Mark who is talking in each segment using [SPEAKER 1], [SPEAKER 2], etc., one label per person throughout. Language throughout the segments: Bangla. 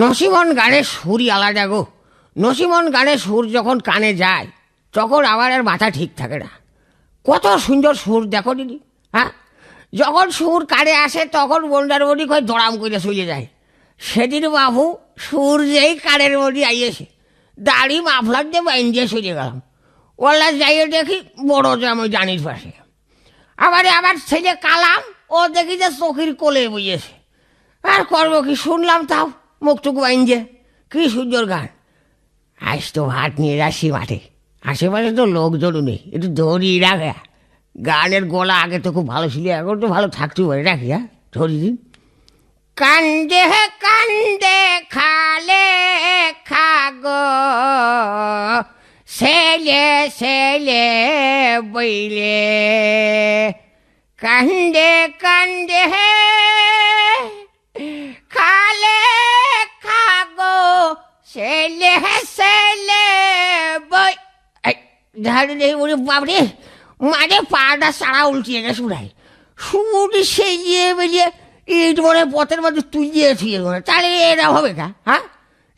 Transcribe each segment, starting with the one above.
[SPEAKER 1] নসিমন গানের সুরই আলাদা গো। নসিমন গানের সুর যখন কানে যায় তখন আবার আর মাথা ঠিক থাকে না। কত সুন্দর সুর দেখো দিদি। হ্যাঁ, যখন সুর কানে আসে তখন বন্ডার বডি কয় দড়াম করে চলে যায়। সেদিন বাবু সুর যেই কানের বডি আইয়েছে, দাড়ি মাফলার দিয়ে বাইন দিয়ে সরে গেলাম। ওলা যাইয়ে দেখি বড় জামাই জানির পাশে। আমার ছেলে কালাম, ও দেখি যে চোখের কোলে বইয়েছে। আর করবো কি, শুনলাম তাও মুখটুকু বাইন যে কি সুন্দর গান। আজ তো ভাত নিয়ে যাচ্ছি মাঠে, আশেপাশে তো লোকজনও নেই, একটু দড়ি রাখে। গানের গলা আগে তো খুব ভালো ছিল, এখন তো ভালো থাকতে পারে, রাখি। হ্যাঁ, ধরি দিন। কান্দে কান্দে খালে খাগো, ছেলে ছেলে বইলে, কান্দে কান্দে খালে খাগো, ছেলে ছেলে বই। ধারে নেই বলে বাবরে, মাঝে পাটা সারা উল্টিয়ে গেছে উড়াই। সুটি সেজিয়ে বেরিয়ে ইট মনে পথের মধ্যে তুলিয়ে থুয়ে মনে, তাহলে এরা হবে কা? হ্যাঁ,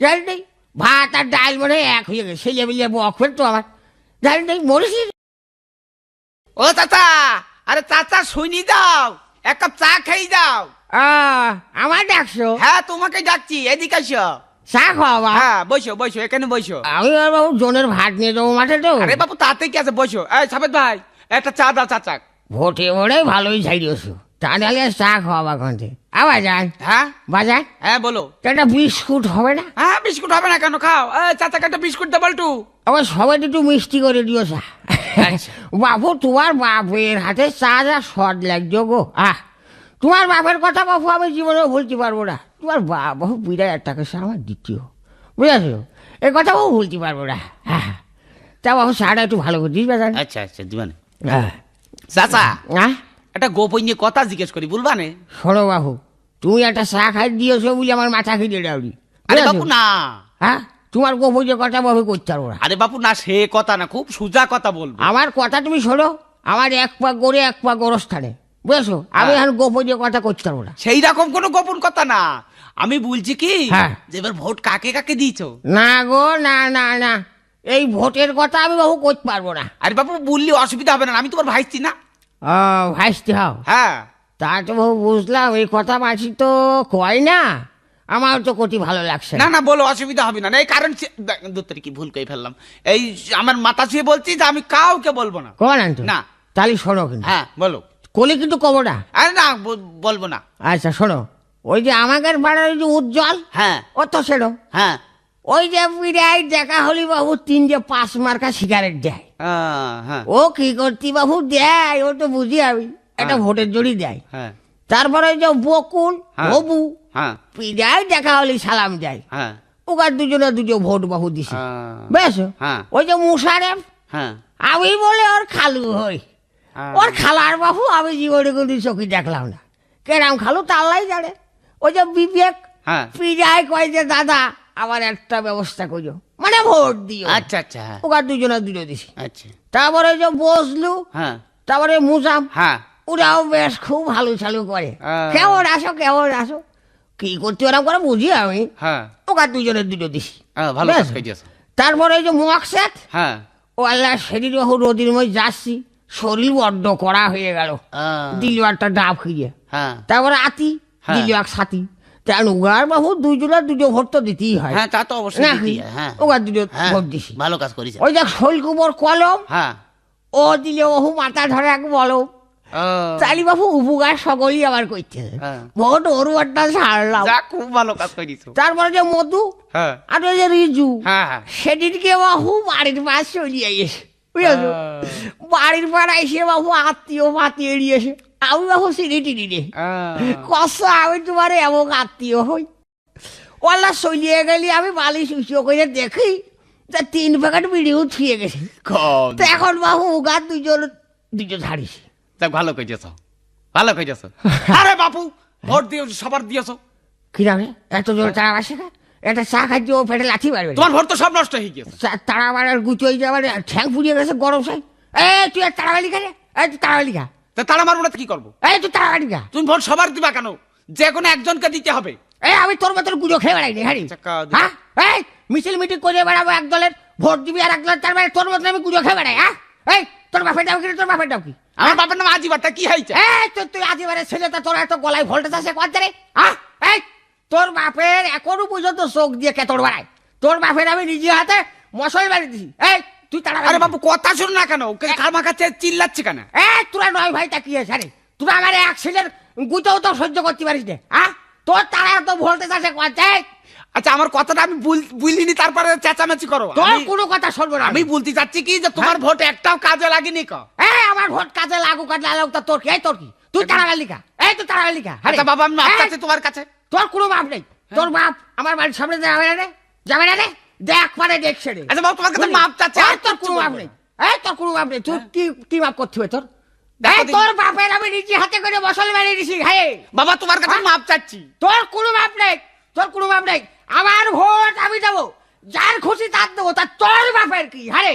[SPEAKER 1] জানি নেই ভাত আর ডাল মনে এক হয়ে গেছে, সেজে বেরিয়ে বক ফেলতো আমার। জানি নেই মরেছি।
[SPEAKER 2] ও চাচা, আরে চাচা শুনি দাও, এক কাপ চা খাই দাও।
[SPEAKER 1] আমার ডাকছো?
[SPEAKER 2] হ্যাঁ, তোমাকে ডাকছি, এদিকে আসো।
[SPEAKER 1] চা খাওয়া?
[SPEAKER 2] হ্যাঁ, বসো বসো, এখানে বসো।
[SPEAKER 1] আমি আর বাবু জনের ভাত নিয়ে যাবো মাঠে তো।
[SPEAKER 2] আরে বাবু তাতে কি আছে, বসো। এই সাবেদ ভাই, একটা চা দাও চাচা।
[SPEAKER 1] ভোটে ভোটে ভালোই ছাইড়িয়েছো, তা নাহলে চা খাওয়া কন্টে। আবার যান।
[SPEAKER 2] হ্যাঁ
[SPEAKER 1] বাজার
[SPEAKER 2] হ্যাঁ বলো।
[SPEAKER 1] একটা বিস্কুট হবে না?
[SPEAKER 2] হ্যাঁ, বিস্কুট হবে না কেন, খাও। চাচাকে একটা বিস্কুট দে বলটু।
[SPEAKER 1] আবার সবাই একটু মিষ্টি করে দিও চা। বাবু তোমার বাপের হাতে চা যা স্বাদ লাগছো গো। তোমার বাপের কথা বাবু আমি জীবনেও ভুলতে পারবো না। তোমার বাবু বিরাট টাকা আমার দ্বিতীয়, বুঝেছো? এ কথা বাবু ভুলতে পারবো না। হ্যাঁ, তা বাবু চাটা একটু ভালো করে দিস বাজান।
[SPEAKER 2] আচ্ছা আচ্ছা, দিবানে। চাচা, একটা গোপনীয় কথা জিজ্ঞেস করি, বলবানে?
[SPEAKER 1] শোনো বাবু, তুমি একটা চা খাই দিয়েছো বলে আমার মাথা খেয়ে ডাউরি।
[SPEAKER 2] আরে বাবু না।
[SPEAKER 1] হ্যাঁ, তোমার গোপনীয় কথা বাবু করতে পারবো না।
[SPEAKER 2] আরে বাবু না, সে কথা না, খুব সোজা কথা বলবো।
[SPEAKER 1] আমার কথা তুমি শোনো, আমার এক পা গড়ে এক পা গোরস্থানে, বুঝেছো? আমি এখন গোপনীয় কথা করতে পারবো না।
[SPEAKER 2] সেই রকম কোনো গোপন কথা না, আমি বলছি কি,
[SPEAKER 1] হ্যাঁ,
[SPEAKER 2] যে এবার ভোট কাকে কাকে দিয়েছো?
[SPEAKER 1] না গো, না না না, এই ভোটের কথা আমি বাবু করতে পারবো না।
[SPEAKER 2] আরে বাবু বললে অসুবিধা হবে না, আমি তোমার ভাইছি না।
[SPEAKER 1] ভাইস্তি হও?
[SPEAKER 2] হ্যাঁ।
[SPEAKER 1] তা তো বাবু বুঝলাম, এই কথা মাছি তো কয় না, আমার তো কতি ভালো লাগছে
[SPEAKER 2] না না, বলো, অসুবিধা হবে না। এই কারণ দূর কি ভুল করে ফেললাম, এই আমার মাথা ছুঁয়ে বলছি যে আমি কাউকে বলবো না।
[SPEAKER 1] কমান তো
[SPEAKER 2] না,
[SPEAKER 1] তাহলে শোনো কিন্তু।
[SPEAKER 2] হ্যাঁ বলো।
[SPEAKER 1] কলি কিন্তু কব না।
[SPEAKER 2] আরে না, বলবো না।
[SPEAKER 1] আচ্ছা শোনো, ওই যে আমাদের পাড়ার যে উজ্জ্বল,
[SPEAKER 2] হ্যাঁ
[SPEAKER 1] ও তো সেরো,
[SPEAKER 2] হ্যাঁ
[SPEAKER 1] ওই যে বিরাই দেখা হলি বাবু 3-5 মার্কা সিগারেট দেয়।
[SPEAKER 2] হ্যাঁ,
[SPEAKER 1] ও কি করতি বাবু দেয়, ও তো বুঝি আমি, একটা ভোটের জড়ি দেয়।
[SPEAKER 2] হ্যাঁ,
[SPEAKER 1] তারপরে ওই যে বকুল হবু
[SPEAKER 2] হ্যাঁ,
[SPEAKER 1] বিরাই দেখা হলি সালাম দেয়।
[SPEAKER 2] হ্যাঁ,
[SPEAKER 1] ওকার দুজনে দুটো ভোট বাবু দিছে, বেশ।
[SPEAKER 2] হ্যাঁ,
[SPEAKER 1] ওই যে মুশারেফ,
[SPEAKER 2] হ্যাঁ,
[SPEAKER 1] আমি বলে ওর খালু হই। ওর খালার বাবু আমি জীবনে কিন্তু চোখে দেখলাম না, কেরাম খালু তাল্লাই জানে। ওই যে বিবেক,
[SPEAKER 2] হ্যাঁ,
[SPEAKER 1] পিজায় কয় যে দাদা আমার একটা ব্যবস্থা করো, মানে ভোট দিও।
[SPEAKER 2] আচ্ছা আচ্ছা,
[SPEAKER 1] ওকার দুজনে দুটো দিছি।
[SPEAKER 2] আচ্ছা,
[SPEAKER 1] তারপরে যে বসলু,
[SPEAKER 2] হ্যাঁ,
[SPEAKER 1] তারপরে মুজাম,
[SPEAKER 2] হ্যাঁ,
[SPEAKER 1] ওরাও বেশ খুব ভালো চালু করে। কেমন আসো কেমন আসো, কি করতে ওরকম করে বুঝি আমি।
[SPEAKER 2] হ্যাঁ,
[SPEAKER 1] ওকার দুজনে দুটো দিছি।
[SPEAKER 2] ভালো কাজ করেছো।
[SPEAKER 1] তারপরে এই যে মকসেদ,
[SPEAKER 2] হ্যাঁ,
[SPEAKER 1] ও আল্লাহ সেদিন বাবু রোদির মধ্যে যাচ্ছি, শরীর বড্ড কড়া হয়ে গেল, দিল একটা ডাব খেয়ে।
[SPEAKER 2] হ্যাঁ,
[SPEAKER 1] তারপরে আতি দিল এক সাথী, তেন উগার বাবু দুজনের দুটো ভোট তো দিতেই হয়।
[SPEAKER 2] হ্যাঁ, তা তো অবশ্যই
[SPEAKER 1] নাকি?
[SPEAKER 2] দিতেই হয়, হ্যাঁ,
[SPEAKER 1] ওগার দুটো
[SPEAKER 2] হ্যাঁ,
[SPEAKER 1] ভোট দিছি।
[SPEAKER 2] ভালো কাজ করেছে।
[SPEAKER 1] ওই দেখ শৈলকুমার কলম,
[SPEAKER 2] হ্যাঁ,
[SPEAKER 1] ও দিলে বাবু মাথা ধরে এক বলো, চালি বাবু উপকার সকলই আবার করছে। ভোট ওর একটা ছাড়লাম,
[SPEAKER 2] খুব ভালো কাজ করেছো।
[SPEAKER 1] তারপরে যে মধু,
[SPEAKER 2] হ্যাঁ,
[SPEAKER 1] আর ওই যে রিজু,
[SPEAKER 2] হ্যাঁ, হ্যাঁ,
[SPEAKER 1] সেদিনকে বাবু বাড়ির পাশ চলিয়ে এসে, বুঝেছো? বাড়ির পাড়া এসে বাবু আত্মীয় ফাতিয়ে নিয়েছে। আমি বাবু চিনি টিনি রে, কষ্ট আমি তোমার এমন আত্মীয় হই। ওলা চলিয়ে গেলি আমি বালি শুষিয়ে করে দেখি যে 3 প্যাকেট বিড়িও ছুঁয়ে গেছে। তো এখন বাবু উগার দুজন ছাড়িস।
[SPEAKER 2] ভালো করেছো, ভালো করেছো। আরে বাপু, ভোট দিয়েছো, সবার দিয়েছো।
[SPEAKER 1] কি নামে এত জোর তারা বাসে? একটা চা খাইতে ও পেটে লাথি মারবে।
[SPEAKER 2] তোমার ভোট তো সব নষ্ট হয়ে গেছে।
[SPEAKER 1] তারা মারার গুচোই যাবার ঠ্যাং ফুরিয়ে গেছে গরম চাই। তুই আর তাড়াবাড়ি খা রে, তুই তাড়াবাড়ি খা।
[SPEAKER 2] তা তারা মারবো না কি করবো?
[SPEAKER 1] তুই তাড়াবাড়ি খা।
[SPEAKER 2] তুমি ভোট সবার দিবা কেন? যে কোনো একজনকে দিতে হবে।
[SPEAKER 1] এই আমি তোর মতন গুজো খেয়ে বেড়াইনি হ্যাঁ
[SPEAKER 2] আচ্ছা, কাজ।
[SPEAKER 1] হ্যাঁ এই মিছিল মিটিং করে বেড়াবো এক দলের ভোট দিবি আর এক দলের তার মানে তোর মতন আমি গুজো খেয়ে বেড়াই হ্যাঁ এই তোর বাপের দাও কি রে, তোর বাপের দাও কি
[SPEAKER 2] আমার বাবার নাম আজিবারটা কি হয়েছে?
[SPEAKER 1] এই তুই আজিবারে ছেলেটা তোর এত গলায় ভোল্টেজ আছে কত রে হ্যাঁ এই তোর বাপের এখনো পর্যন্ত চোখ দিয়ে কেতর বাড়ায় তোর বাপের আমি নিজে হাতে মশল বাড়ি দিছি এই তুই তারা
[SPEAKER 2] আরে বাবু কথা শুন না কেন খামা কাছে চিল্লাচ্ছে কেন?
[SPEAKER 1] এই তোরা নয় ভাই তাকিয়েছ আরে তোরা আমার এক ছেলের গুতেও তো সহ্য করতে পারিস না হ্যাঁ তোর তারা এত ভোল্টেজ আছে কত
[SPEAKER 2] আচ্ছা আমার কথাটা আমি বুঝলিনি তারপরে চেঁচামেচি করো।
[SPEAKER 1] তোর
[SPEAKER 2] আমি-
[SPEAKER 1] কোনো কথা শুনবো না
[SPEAKER 2] আমি বলতে চাচ্ছি কি যে তোমার ভোট একটাও কাজে লাগেনি ক।
[SPEAKER 1] এই আমার ভোট কাজে লাগুক আর না লাগুক তা তোর কি এই তোর কি তুই তারা লিখা এই তুই তারা লিখা
[SPEAKER 2] আচ্ছা বাবা আমি মাপ চাচ্ছি তোমার কাছে।
[SPEAKER 1] তোর কোনো বাপ নেই তোর বাপ আমার বাড়ির সামনে যাবে না রে যাবে না রে দেখ পারে দেখছে রে
[SPEAKER 2] আচ্ছা বাবা তোমার কাছে মাপ চাচ্ছি আর
[SPEAKER 1] তোর
[SPEAKER 2] কিচ্ছু
[SPEAKER 1] কোনো বাপ
[SPEAKER 2] বলবো
[SPEAKER 1] নেই
[SPEAKER 2] না।
[SPEAKER 1] এই তোর কোনো বাপ নেই তুই কি বাপ করতে হবে তোর
[SPEAKER 2] দেখো
[SPEAKER 1] এই
[SPEAKER 2] দেখি।
[SPEAKER 1] তোর বাপের আমি নিজে হাতে করে মশল বানিয়ে দিছি ভাই
[SPEAKER 2] বাবা তোমার কাছে মাপ চাচ্ছি।
[SPEAKER 1] তোর কোনো বাপ নেই তোর কোনো বাপ নেই আমার ভোট আমি দেবো যার খুশি তার দেবো তা তোর বাপের কি হারে